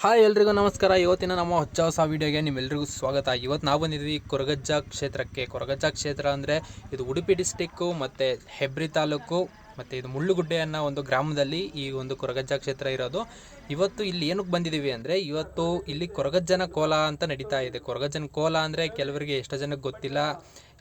Hi ಎಲ್ರಿಗೂ ನಮಸ್ಕಾರ. ಇವತ್ತಿನ ನಮ್ಮ ಹೊಸ ವೀಡಿಯೋಗೆ ನಿಮ್ಮೆಲ್ಲರಿಗೂ ಸ್ವಾಗತ. ಇವತ್ತು ನಾವು ಬಂದಿದ್ವಿ ಕೊರಗಜ್ಜ ಕ್ಷೇತ್ರಕ್ಕೆ. ಕೊರಗಜ್ಜ ಕ್ಷೇತ್ರ ಅಂದರೆ ಇದು ಉಡುಪಿ ಡಿಸ್ಟಿಕ್ಕು ಮತ್ತು ಹೆಬ್ರಿ ತಾಲೂಕು ಮತ್ತು ಇದು ಮುಳ್ಳುಗುಡ್ಡೆ ಅನ್ನೋ ಒಂದು ಗ್ರಾಮದಲ್ಲಿ ಈ ಒಂದು ಕೊರಗಜ್ಜ ಕ್ಷೇತ್ರ ಇರೋದು. ಇವತ್ತು ಇಲ್ಲಿ ಏನಕ್ಕೆ ಬಂದಿದ್ದೀವಿ ಅಂದರೆ ಇವತ್ತು ಇಲ್ಲಿ ಕೊರಗಜ್ಜನ ಕೋಲ ಅಂತ ನಡೀತಾ ಇದೆ. ಕೊರಗಜ್ಜನ ಕೋಲ ಅಂದರೆ ಕೆಲವರಿಗೆ ಎಷ್ಟೋ ಜನಕ್ಕೆ ಗೊತ್ತಿಲ್ಲ,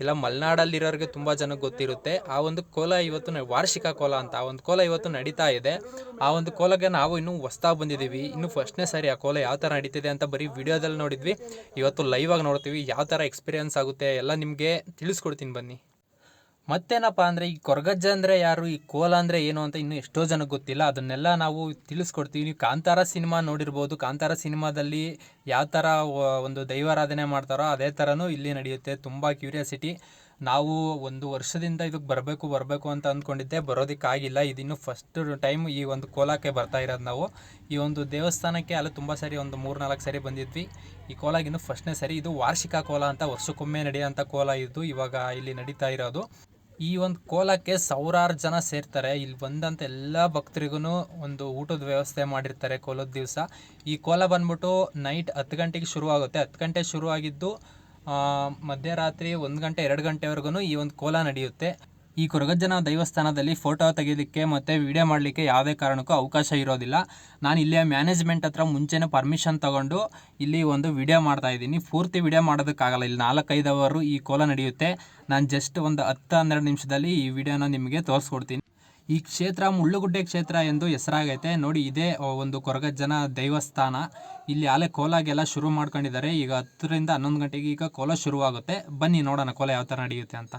ಇಲ್ಲ ಮಲೆನಾಡಲ್ಲಿರೋರಿಗೆ ತುಂಬ ಜನಕ್ಕೆ ಗೊತ್ತಿರುತ್ತೆ. ಆ ಒಂದು ಕೋಲ ಇವತ್ತು ವಾರ್ಷಿಕ ಕೋಲ ಅಂತ ಆ ಒಂದು ಕೋಲ ಇವತ್ತು ನಡೀತಾ ಇದೆ. ಆ ಒಂದು ಕೋಲಕ್ಕೆ ನಾವು ಇನ್ನೂ ಹೊಸ್ದಾಗಿ ಬಂದಿದ್ದೀವಿ. ಇನ್ನು ಫಸ್ಟ್ನೇ ಸಾರಿ ಆ ಕೋಲ ಯಾವ ಥರ ನಡೀತಿದೆ ಅಂತ ಬರೀ ವಿಡಿಯೋದಲ್ಲಿ ನೋಡಿದ್ವಿ. ಇವತ್ತು ಲೈವಾಗಿ ನೋಡ್ತೀವಿ, ಯಾವ ಥರ ಎಕ್ಸ್ಪೀರಿಯನ್ಸ್ ಆಗುತ್ತೆ ಎಲ್ಲ ನಿಮಗೆ ತಿಳಿಸ್ಕೊಡ್ತೀನಿ ಬನ್ನಿ. ಮತ್ತೇನಪ್ಪ ಅಂದರೆ ಈ ಕೊರಗಜ್ಜ ಅಂದರೆ ಯಾರು, ಈ ಕೋಲ ಅಂದರೆ ಏನು ಅಂತ ಇನ್ನೂ ಎಷ್ಟೋ ಜನಕ್ಕೆ ಗೊತ್ತಿಲ್ಲ. ಅದನ್ನೆಲ್ಲ ನಾವು ತಿಳಿಸ್ಕೊಡ್ತೀವಿ. ನೀವು ಕಾಂತಾರ ಸಿನಿಮಾ ನೋಡಿರ್ಬೋದು. ಕಾಂತಾರ ಸಿನಿಮಾದಲ್ಲಿ ಯಾವ ಥರ ಒಂದು ದೈವಾರಾಧನೆ ಮಾಡ್ತಾರೋ ಅದೇ ಥರನೂ ಇಲ್ಲಿ ನಡೆಯುತ್ತೆ. ತುಂಬ ಕ್ಯೂರಿಯಾಸಿಟಿ. ನಾವು ಒಂದು ವರ್ಷದಿಂದ ಇದಕ್ಕೆ ಬರಬೇಕು ಅಂತ ಅಂದ್ಕೊಂಡಿದ್ದೆ, ಬರೋದಕ್ಕಾಗಿಲ್ಲ. ಇದಿನ್ನೂ ಫಸ್ಟ್ ಟೈಮ್ ಈ ಒಂದು ಕೋಲಕ್ಕೆ ಬರ್ತಾ ಇರೋದು ನಾವು. ಈ ಒಂದು ದೇವಸ್ಥಾನಕ್ಕೆ ಅಲ್ಲಿ ತುಂಬ ಸರಿ ಒಂದು 3-4 ಸರಿ ಬಂದಿದ್ವಿ. ಈ ಕೋಲಾಗಿನ್ನೂ ಫಸ್ಟ್ನೇ ಸರಿ. ಇದು ವಾರ್ಷಿಕ ಕೋಲ ಅಂತ, ವರ್ಷಕ್ಕೊಮ್ಮೆ ನಡೆಯೋಂಥ ಕೋಲ ಇದು ಇವಾಗ ಇಲ್ಲಿ ನಡೀತಾ ಇರೋದು. ಈ ಒಂದು ಕೋಲಕ್ಕೆ ಸಾವಿರಾರು ಜನ ಸೇರ್ತಾರೆ. ಇಲ್ಲಿ ಬಂದಂಥ ಎಲ್ಲ ಭಕ್ತರಿಗೂ ಒಂದು ಊಟದ ವ್ಯವಸ್ಥೆ ಮಾಡಿರ್ತಾರೆ ಕೋಲದ ದಿವಸ. ಈ ಕೋಲ ಬಂದ್ಬಿಟ್ಟು ನೈಟ್ 10 ಗಂಟೆಗೆ ಶುರುವಾಗುತ್ತೆ. 10 ಗಂಟೆ ಶುರುವಾಗಿದ್ದು ಮಧ್ಯರಾತ್ರಿ 1 ಗಂಟೆ 2 ಗಂಟೆವರೆಗೂ ಈ ಒಂದು ಕೋಲ ನಡೆಯುತ್ತೆ. ಈ ಕೊರಗಜ್ಜನ ದೇವಸ್ಥಾನದಲ್ಲಿ ಫೋಟೋ ತೆಗೆಯಲಿಕ್ಕೆ ಮತ್ತು ವಿಡಿಯೋ ಮಾಡಲಿಕ್ಕೆ ಯಾವುದೇ ಕಾರಣಕ್ಕೂ ಅವಕಾಶ ಇರೋದಿಲ್ಲ. ನಾನು ಇಲ್ಲಿಯ ಮ್ಯಾನೇಜ್ಮೆಂಟ್ ಹತ್ರ ಮುಂಚೆನೇ ಪರ್ಮಿಷನ್ ತೊಗೊಂಡು ಇಲ್ಲಿ ಒಂದು ವಿಡಿಯೋ ಮಾಡ್ತಾಯಿದ್ದೀನಿ. ಪೂರ್ತಿ ವಿಡಿಯೋ ಮಾಡೋದಕ್ಕಾಗಲ್ಲ. ಇಲ್ಲಿ 4-5 ಅವರು ಈ ಕೋಲ ನಡೆಯುತ್ತೆ. ನಾನು ಜಸ್ಟ್ ಒಂದು 10-12 ನಿಮಿಷದಲ್ಲಿ ಈ ವಿಡಿಯೋನ ನಿಮಗೆ ತೋರಿಸ್ಕೊಡ್ತೀನಿ. ಈ ಕ್ಷೇತ್ರ ಮುಳ್ಳುಗುಡ್ಡೆ ಕ್ಷೇತ್ರ ಎಂದು ಹೆಸರಾಗೈತೆ. ನೋಡಿ, ಇದೇ ಒಂದು ಕೊರಗಜ್ಜನ ದೇವಸ್ಥಾನ. ಇಲ್ಲಿ ಆಲೆ ಕೋಲಾಗೆಲ್ಲ ಶುರು ಮಾಡ್ಕೊಂಡಿದ್ದಾರೆ. ಈಗ 10ರಿಂದ 11 ಗಂಟೆಗೆ ಈಗ ಕೋಲ ಶುರುವಾಗುತ್ತೆ. ಬನ್ನಿ ನೋಡೋಣ ಕೋಲ ಯಾವ ಥರ ನಡೆಯುತ್ತೆ ಅಂತ.